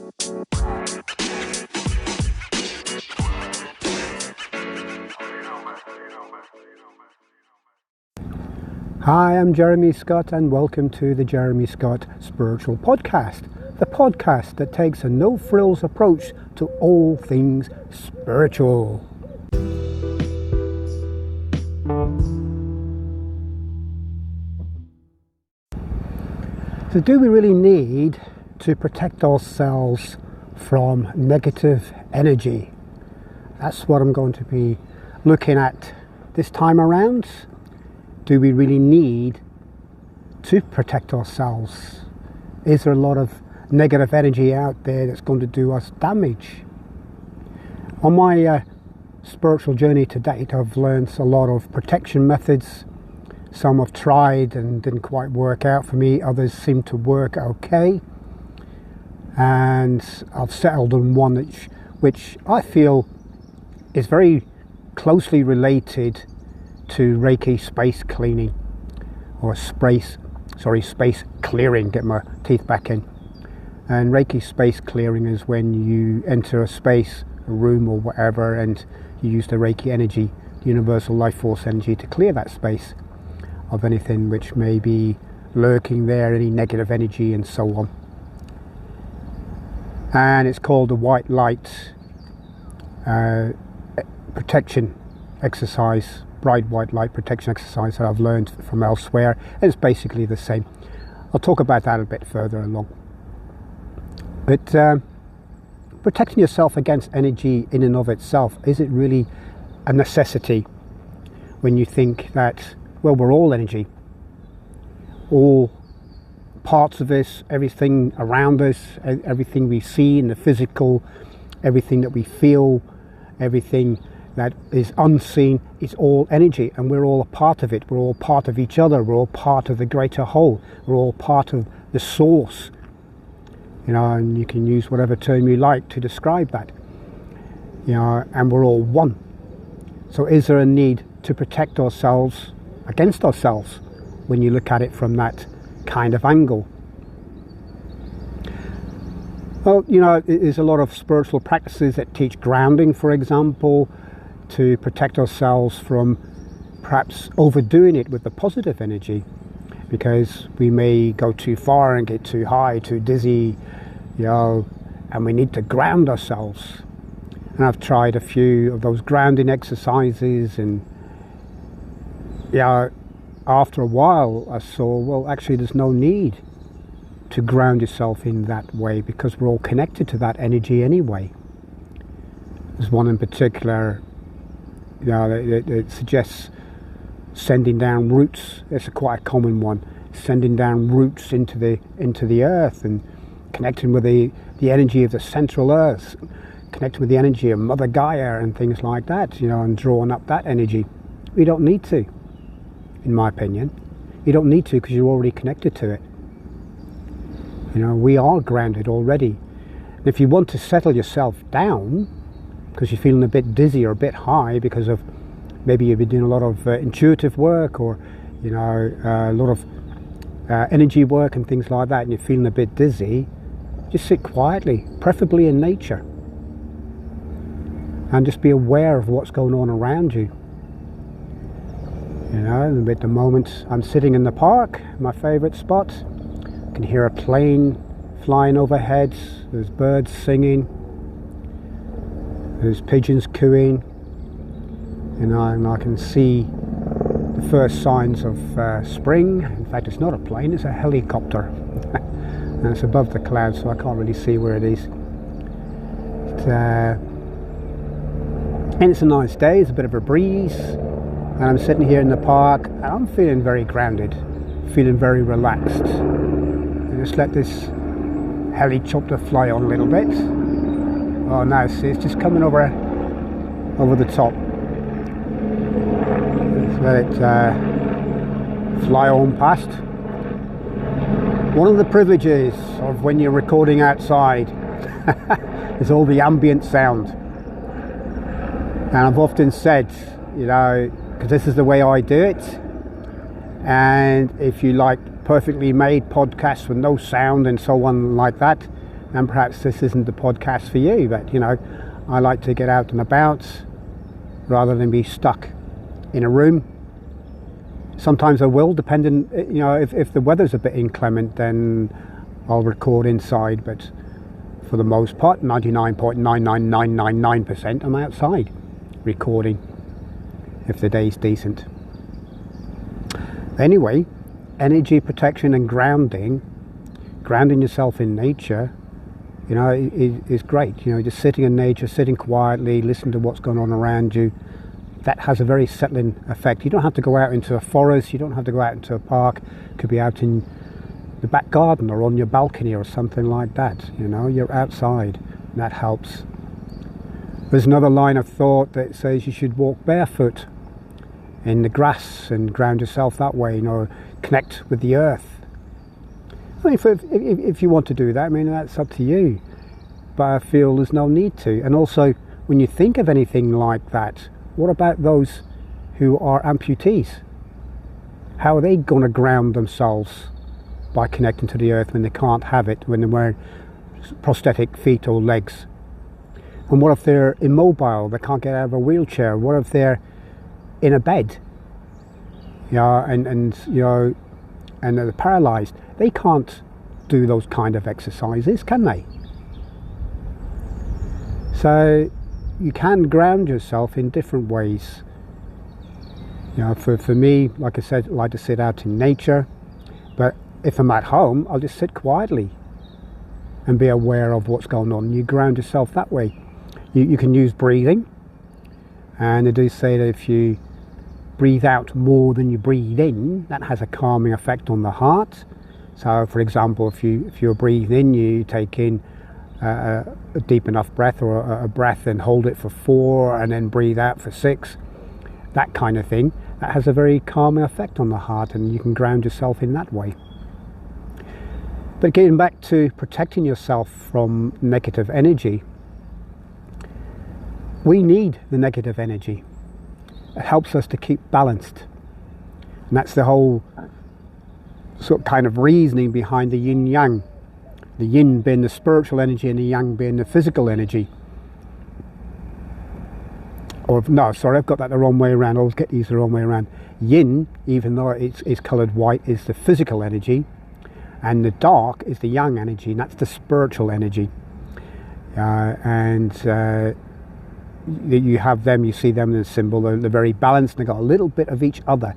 Hi, I'm Jeremy Scott and welcome to the Jeremy Scott Spiritual Podcast, the podcast that takes a no-frills approach to all things spiritual. So do we really need to protect ourselves from negative energy? That's what I'm going to be looking at this time around. Do we really need to protect ourselves? Is there a lot of negative energy out there that's going to do us damage? On my spiritual journey to date, I've learned a lot of protection methods. Some I've tried and didn't quite work out for me. Others seem to work okay. And I've settled on one which I feel is very closely related to Reiki space cleaning, or space clearing, get my teeth back in. And Reiki space clearing is when you enter a space, a room or whatever, and you use the Reiki energy, universal life force energy, to clear that space of anything which may be lurking there, any negative energy and so on. And it's called the white light protection exercise, bright white light protection exercise that I've learned from elsewhere. It's basically the same. I'll talk about that a bit further along. But protecting yourself against energy in and of itself, is it really a necessity when you think that, well, we're all energy, all parts of us, everything around us, everything we see in the physical, everything that we feel, everything that is unseen, is all energy, and we're all a part of it. We're all part of each other. We're all part of the greater whole. We're all part of the source. And you can use whatever term you like to describe that. And we're all one. So is there a need to protect ourselves against ourselves when you look at it from that kind of angle? Well, there's a lot of spiritual practices that teach grounding, for example, to protect ourselves from perhaps overdoing it with the positive energy, because we may go too far and get too high, too dizzy, and we need to ground ourselves. And I've tried a few of those grounding exercises, and after a while I saw, well, actually there's no need to ground yourself in that way, because we're all connected to that energy anyway. There's one in particular, it suggests sending down roots. It's quite a common one, sending down roots into the earth and connecting with the energy of the central earth, connecting with the energy of Mother Gaia and things like that, and drawing up that energy. We don't need to, in my opinion. You don't need to, because you're already connected to it. We are grounded already. And if you want to settle yourself down because you're feeling a bit dizzy or a bit high because of maybe you've been doing a lot of intuitive work, or a lot of energy work and things like that, and you're feeling a bit dizzy, just sit quietly, preferably in nature, and just be aware of what's going on around you. And at the moment I'm sitting in the park, my favourite spot. I can hear a plane flying overhead, there's birds singing, there's pigeons cooing, and I can see the first signs of spring. In fact, it's not a plane, it's a helicopter. And it's above the clouds, so I can't really see where it is. And it's a nice day, it's a bit of a breeze, and I'm sitting here in the park, and I'm feeling very grounded, feeling very relaxed. And just let this helicopter fly on a little bit. Oh, now see, it's just coming over the top. Let's let it fly on past. One of the privileges of when you're recording outside is all the ambient sound. And I've often said, because this is the way I do it, and if you like perfectly made podcasts with no sound and so on like that, and perhaps this isn't the podcast for you, but you know, I like to get out and about rather than be stuck in a room. Sometimes I will, depending, you know, if the weather's a bit inclement, then I'll record inside, but for the most part, 99.99999%, I'm outside recording if the day's decent. Anyway, energy protection and grounding yourself in nature, you know, is great. You know, just sitting in nature, sitting quietly, listening to what's going on around you, that has a very settling effect. You don't have to go out into a forest, you don't have to go out into a park. It could be out in the back garden or on your balcony or something like that. You know, you're outside, and that helps. There's another line of thought that says you should walk barefoot in the grass and ground yourself that way, you know, connect with the earth. I mean, if you want to do that, I mean, that's up to you, but I feel there's no need to. And also, when you think of anything like that, what about those who are amputees? How are they going to ground themselves by connecting to the earth when they can't have it, when they're wearing prosthetic feet or legs? And what if they're immobile, they can't get out of a wheelchair? What if they're in a bed, you know, and you know, and they're paralyzed? They can't do those kind of exercises, can they? So you can ground yourself in different ways. You know, for me, like I said, I like to sit out in nature, but if I'm at home, I'll just sit quietly and be aware of what's going on. You ground yourself that way. You can use breathing, and they do say that if you breathe out more than you breathe in, that has a calming effect on the heart. So, for example, if you're breathing in, you take in a deep enough breath, or a breath, and hold it for 4, and then breathe out for 6. That kind of thing. That has a very calming effect on the heart, and you can ground yourself in that way. But getting back to protecting yourself from negative energy, we need the negative energy. It helps us to keep balanced. And that's the whole sort of kind of reasoning behind the yin-yang. The yin being the spiritual energy and the yang being the physical energy. Or no, sorry, I've got that the wrong way around. I always get these the wrong way around. Yin, even though it's coloured white, is the physical energy, and the dark is the yang energy, and that's the spiritual energy. You have them, you see them in the symbol, they're very balanced, and they've got a little bit of each other.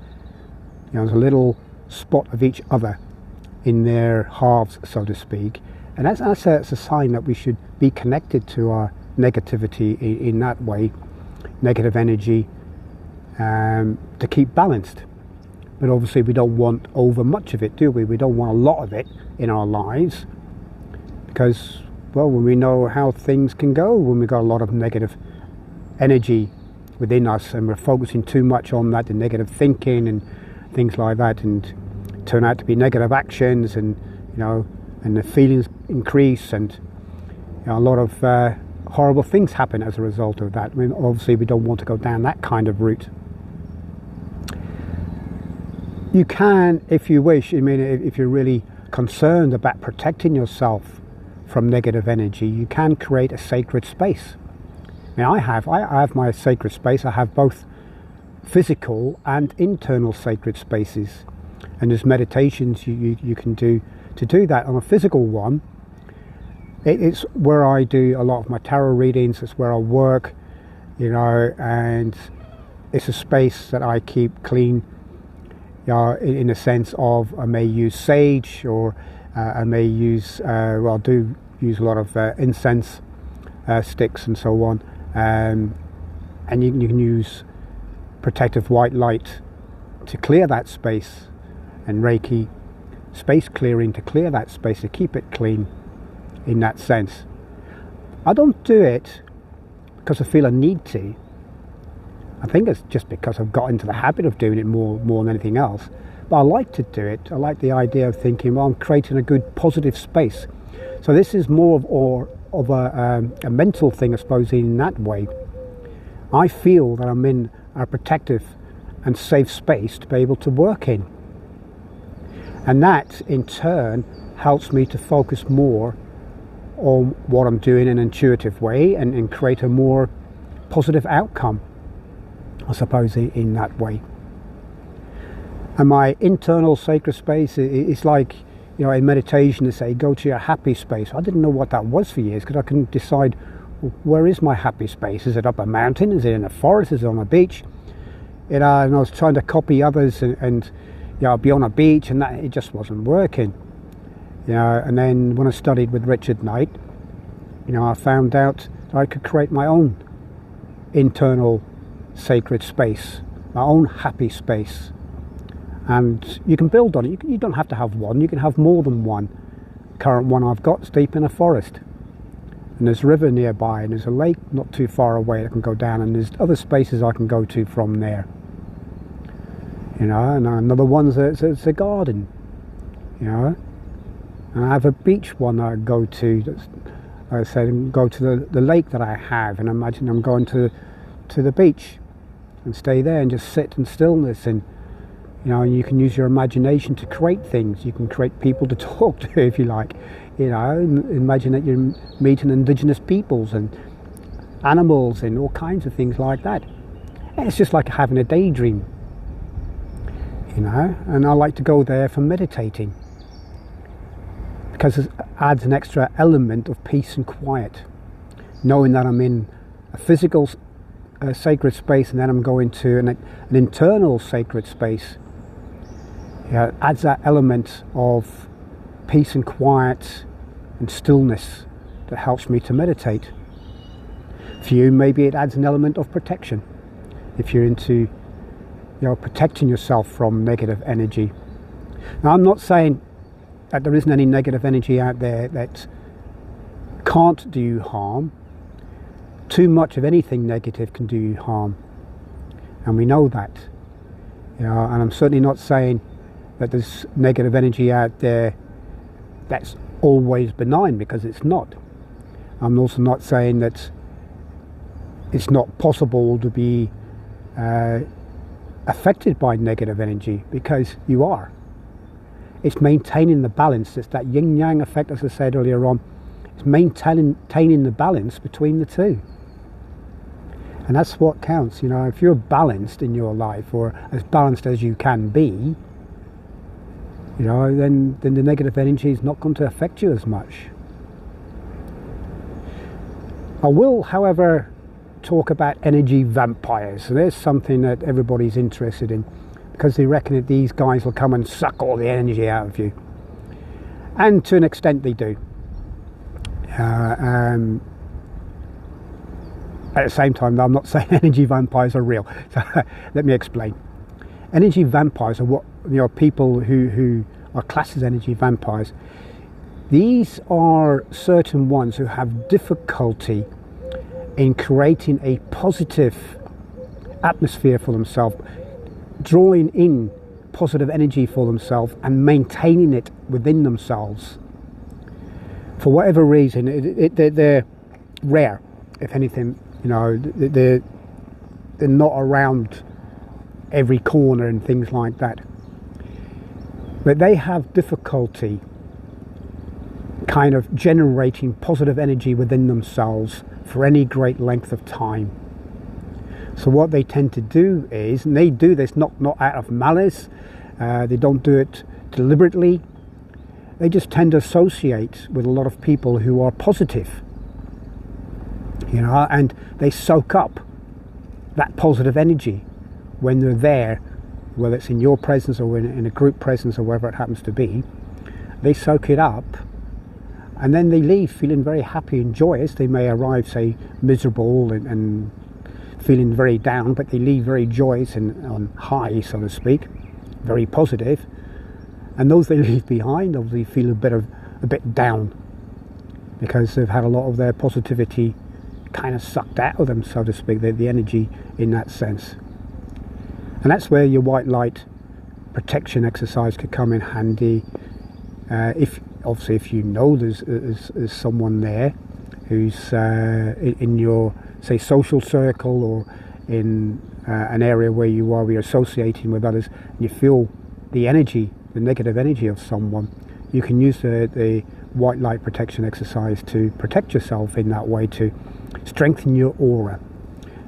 You know, there's a little spot of each other in their halves, so to speak. And that's a sign that we should be connected to our negativity in that way, negative energy, to keep balanced. But obviously we don't want over much of it, do we? We don't want a lot of it in our lives, because, well, when we know how things can go, when we've got a lot of negative energy within us, and we're focusing too much on that, the negative thinking and things like that, and turn out to be negative actions, and you know, and the feelings increase, and you know, a lot of horrible things happen as a result of that. I mean, obviously we don't want to go down that kind of route. You can, if you wish, I mean, if you're really concerned about protecting yourself from negative energy, you can create a sacred space. I mean, I have my sacred space. I have both physical and internal sacred spaces, and there's meditations you can do to do that. On a physical one, it's where I do a lot of my tarot readings. It's where I work, you know, and it's a space that I keep clean, in the sense of I may use sage, or I may use I do use a lot of incense sticks and so on, and you can use protective white light to clear that space, and Reiki space clearing to clear that space, to keep it clean in that sense. I don't do it because I feel a need to. I think it's just because I've got into the habit of doing it more than anything else. But I like to do it. I like the idea of thinking, well, I'm creating a good positive space. So this is more of a mental thing, I suppose, in that way. I feel that I'm in a protective and safe space to be able to work in. And that, in turn, helps me to focus more on what I'm doing in an intuitive way and create a more positive outcome, I suppose, in that way. And my internal sacred space is like, you know, in meditation they say go to your happy space. I didn't know what that was for years, because I couldn't decide, well, where is my happy space? Is it up a mountain? Is it in a forest? Is it on a beach? And I was trying to copy others and you know, be on a beach, and that it just wasn't working. You know, and then when I studied with Richard Knight, you know, I found out that I could create my own internal sacred space, my own happy space. And you can build on it. You don't have to have one, you can have more than one. The current one I've got is deep in a forest. And there's a river nearby, and there's a lake not too far away that can go down, and there's other spaces I can go to from there. You know, and another one's it's a garden, you know. And I have a beach one that I go to. That's, like I said, go to the lake that I have, and imagine I'm going to the beach and stay there and just sit in stillness. And you know, you can use your imagination to create things. You can create people to talk to, if you like. You know, imagine that you're meeting indigenous peoples and animals and all kinds of things like that. And it's just like having a daydream. You know, and I like to go there for meditating, because it adds an extra element of peace and quiet, knowing that I'm in a physical sacred space, and then I'm going to an internal sacred space. Yeah, it adds that element of peace and quiet and stillness that helps me to meditate. For you, maybe it adds an element of protection, if you're into, you know, protecting yourself from negative energy. Now, I'm not saying that there isn't any negative energy out there that can't do you harm. Too much of anything negative can do you harm, and we know that. You know, and I'm certainly not saying that there's negative energy out there that's always benign, because it's not. I'm also not saying that it's not possible to be affected by negative energy, because you are. It's maintaining the balance. It's that yin-yang effect, as I said earlier on. It's maintaining the balance between the two. And that's what counts. You know, if you're balanced in your life, or as balanced as you can be, you know, then the negative energy is not going to affect you as much. I will, however, talk about energy vampires. So there's something that everybody's interested in, because they reckon that these guys will come and suck all the energy out of you. And to an extent they do. At the same time, I'm not saying energy vampires are real. So let me explain. Energy vampires are what, you know, people who are classed as energy vampires. These are certain ones who have difficulty in creating a positive atmosphere for themselves, drawing in positive energy for themselves and maintaining it within themselves. For whatever reason, they're rare, if anything. You know, they're not around every corner and things like that. But they have difficulty kind of generating positive energy within themselves for any great length of time. So what they tend to do is, and they do this not out of malice, they don't do it deliberately, they just tend to associate with a lot of people who are positive, you know, and they soak up that positive energy when they're there, whether it's in your presence or in a group presence or wherever it happens to be. They soak it up, and then they leave feeling very happy and joyous. They may arrive, say, miserable and feeling very down, but they leave very joyous and on high, so to speak, very positive. And those they leave behind obviously feel a bit down, because they've had a lot of their positivity kind of sucked out of them, so to speak, the energy in that sense. And that's where your white light protection exercise could come in handy. If you know there's someone there who's in your, say, social circle, or in an area where you're associating with others, and you feel the energy, the negative energy of someone, you can use the white light protection exercise to protect yourself in that way, to strengthen your aura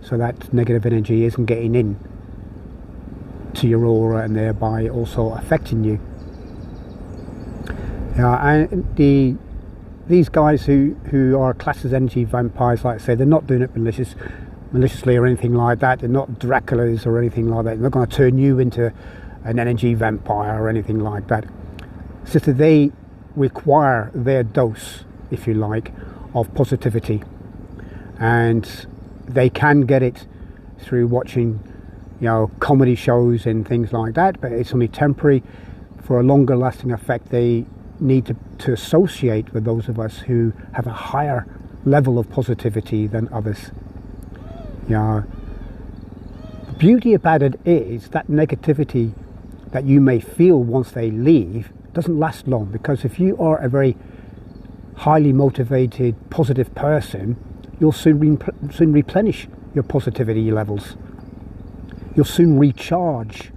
so that negative energy isn't getting in to your aura and thereby also affecting you. And these guys who are classed as energy vampires, like I say, they're not doing it maliciously or anything like that. They're not Draculas or anything like that. They're not going to turn you into an energy vampire or anything like that. It's just that they require their dose, if you like, of positivity, and they can get it through watching, comedy shows and things like that, but it's only temporary. For a longer lasting effect, they need to associate with those of us who have a higher level of positivity than others. The beauty about it is that negativity that you may feel once they leave doesn't last long, because if you are a very highly motivated, positive person, you'll soon replenish your positivity levels. You'll soon recharge.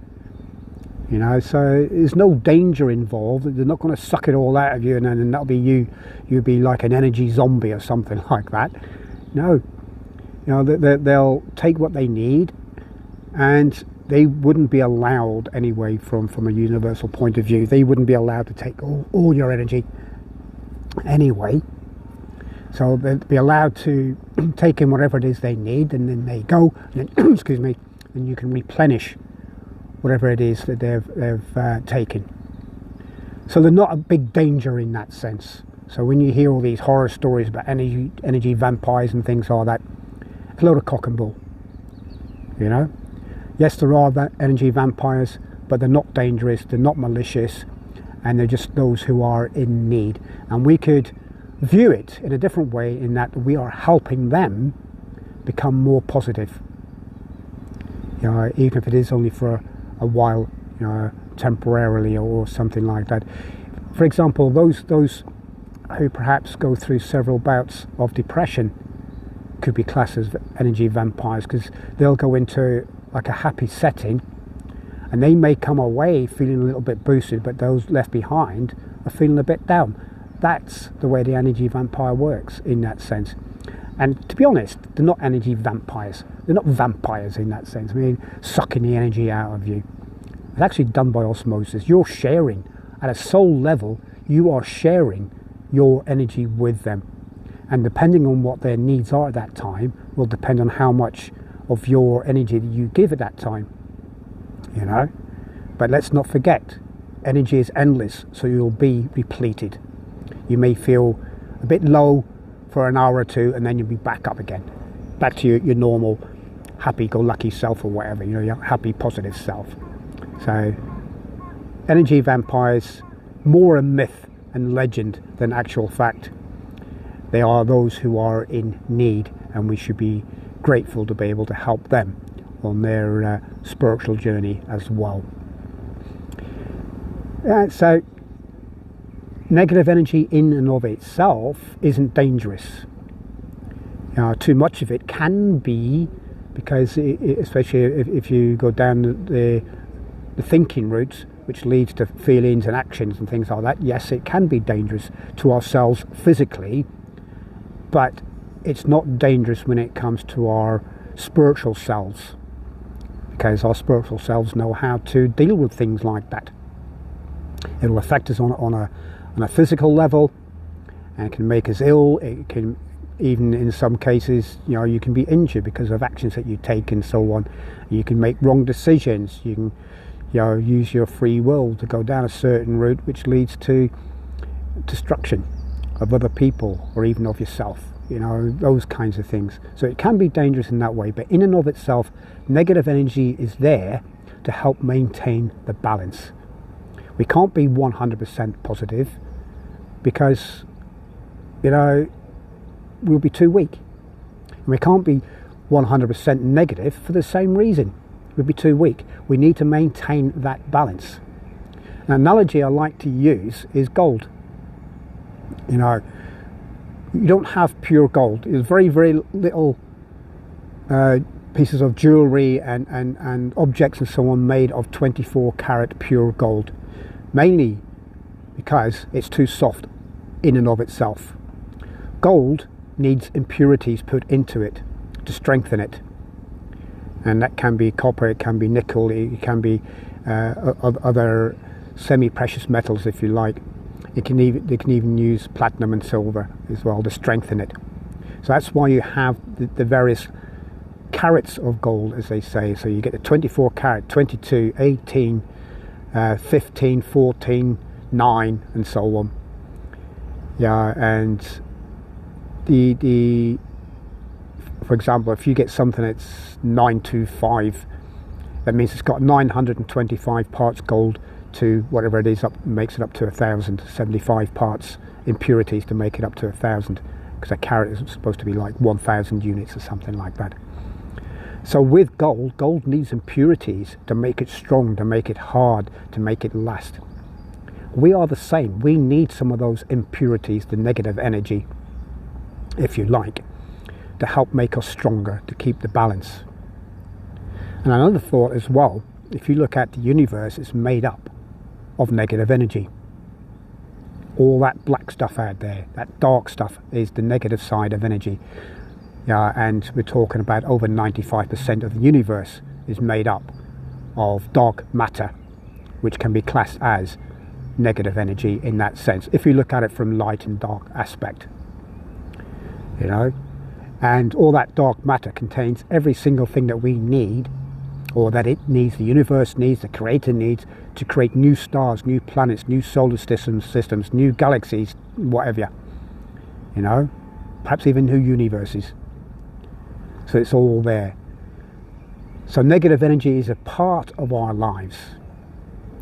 So there's no danger involved. They're not going to suck it all out of you, and then that'll be you. You'll be like an energy zombie or something like that. No, they'll take what they need, and they wouldn't be allowed anyway from a universal point of view. They wouldn't be allowed to take all your energy anyway. So they'd be allowed to take in whatever it is they need, and then they go, and then, excuse me, and you can replenish whatever it is that they've taken. So they're not a big danger in that sense. So when you hear all these horror stories about energy vampires and things like that, it's a load of cock and bull. Yes, there are energy vampires, but they're not dangerous, they're not malicious, and they're just those who are in need. And we could view it in a different way, in that we are helping them become more positive. Even if it is only for a while, temporarily or something like that. For example, those who perhaps go through several bouts of depression could be classed as energy vampires, because they'll go into like a happy setting and they may come away feeling a little bit boosted, but those left behind are feeling a bit down. That's the way the energy vampire works in that sense. And to be honest, they're not energy vampires. They're not vampires in that sense. I mean, sucking the energy out of you. It's actually done by osmosis. You're sharing. At a soul level, you are sharing your energy with them. And depending on what their needs are at that time, will depend on how much of your energy that you give at that time. But let's not forget, energy is endless, so you'll be repleted. You may feel a bit low for an hour or two, and then you'll be back up again, back to your normal happy-go-lucky self, or whatever, your happy, positive self. So energy vampires, more a myth and legend than actual fact. They are those who are in need, and we should be grateful to be able to help them on their spiritual journey as well. So negative energy in and of itself isn't dangerous. Too much of it can be, because especially if you go down the thinking route, which leads to feelings and actions and things like that, yes, it can be dangerous to ourselves physically, but it's not dangerous when it comes to our spiritual selves, because our spiritual selves know how to deal with things like that. It'll affect us on a physical level, and it can make us ill. It can, even in some cases, you can be injured because of actions that you take and so on. You can make wrong decisions. You can use your free will to go down a certain route, which leads to destruction of other people or even of yourself, those kinds of things. So it can be dangerous in that way, but in and of itself, negative energy is there to help maintain the balance. We can't be 100% positive, because we'll be too weak. And we can't be 100% negative for the same reason. We'll be too weak. We need to maintain that balance. An analogy I like to use is gold. You don't have pure gold. There's very, very little pieces of jewellery and objects and so on made of 24 karat pure gold, mainly because it's too soft in and of itself. Gold needs impurities put into it to strengthen it, and that can be copper, it can be nickel, it can be other semi-precious metals if you like. They can even use platinum and silver as well to strengthen it. So that's why you have the various carats of gold, as they say. So you get the 24 carat, 22, 18, 15, 14, 9 and so on. Yeah, and the for example, if you get something that's 925, that means it's got 925 parts gold to whatever it is, makes it up to 1,075 parts impurities to make it up to 1,000, because a carat is supposed to be like 1,000 units or something like that. So with gold needs impurities to make it strong, to make it hard, to make it last. We are the same. We need some of those impurities, the negative energy, if you like, to help make us stronger, to keep the balance. And another thought as well, if you look at the universe, it's made up of negative energy. All that black stuff out there, that dark stuff, is the negative side of energy. And we're talking about over 95% of the universe is made up of dark matter, which can be classed as negative energy in that sense, if you look at it from light and dark aspect. And all that dark matter contains every single thing that we need, or that it needs, the universe needs, the creator needs, to create new stars, new planets, new solar systems, new galaxies, whatever, perhaps even new universes. So it's all there. So negative energy is a part of our lives.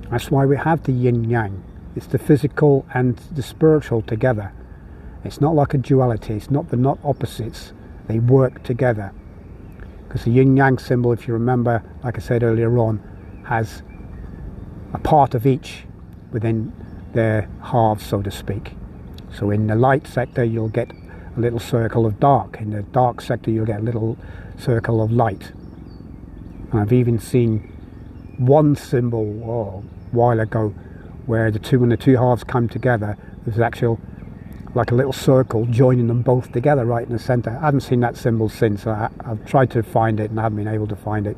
That's why we have the yin yang. It's the physical and the spiritual together. It's not like a duality. It's not, they're not opposites. They work together. Because the yin yang symbol, if you remember, like I said earlier on, has a part of each within their halves, so to speak. So in the light sector, you'll get a little circle of dark. In the dark sector, you'll get a little circle of light. And I've even seen one symbol a while ago where when the two halves come together, there's actually like a little circle joining them both together right in the center. I haven't seen that symbol since. I've tried to find it and I haven't been able to find it.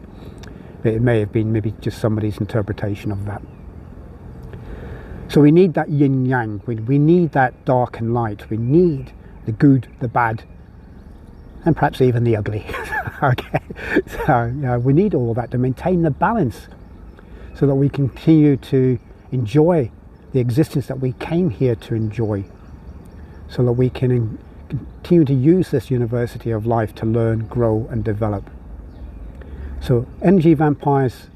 It may have been maybe just somebody's interpretation of that. So we need that yin yang. We need that dark and light. We need the good, the bad, and perhaps even the ugly. Okay, so we need all that to maintain the balance, so that we continue to enjoy the existence that we came here to enjoy, so that we can continue to use this university of life to learn, grow and develop. So energy vampires,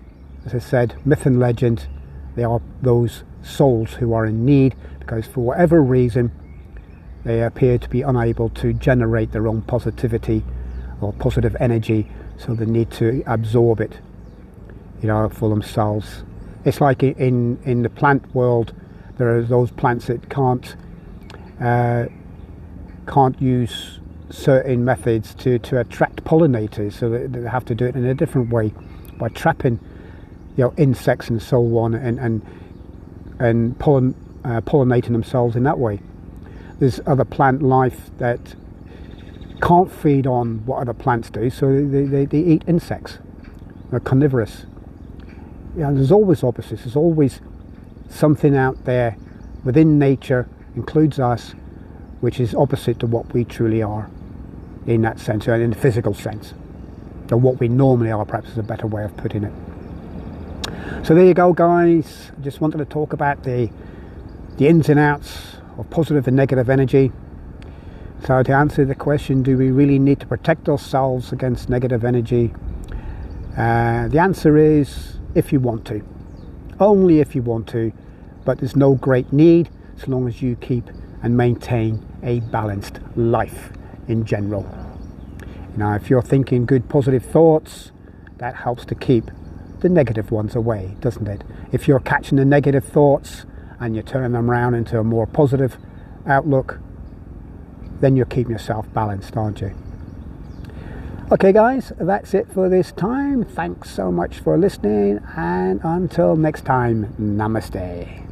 as I said, myth and legend, they are those souls who are in need because for whatever reason they appear to be unable to generate their own positivity or positive energy, so they need to absorb it, for themselves. It's like in the plant world, there are those plants that can't use certain methods to attract pollinators, so they have to do it in a different way by trapping insects and so on, and pollinating themselves in that way. There's other plant life that can't feed on what other plants do, so they eat insects. They're carnivorous. There's always opposites. There's always something out there within nature, includes us, which is opposite to what we truly are in that sense, and in the physical sense. Or what we normally are, perhaps is a better way of putting it. So there you go, guys. I just wanted to talk about the ins and outs of positive and negative energy. So to answer the question, do we really need to protect ourselves against negative energy? The answer is, if you want to. Only if you want to, but there's no great need so long as you keep and maintain a balanced life in general. Now, if you're thinking good positive thoughts, that helps to keep the negative ones away, doesn't it? If you're catching the negative thoughts and you're turning them around into a more positive outlook, then you're keeping yourself balanced, aren't you? Okay guys, that's it for this time. Thanks so much for listening, and until next time, namaste.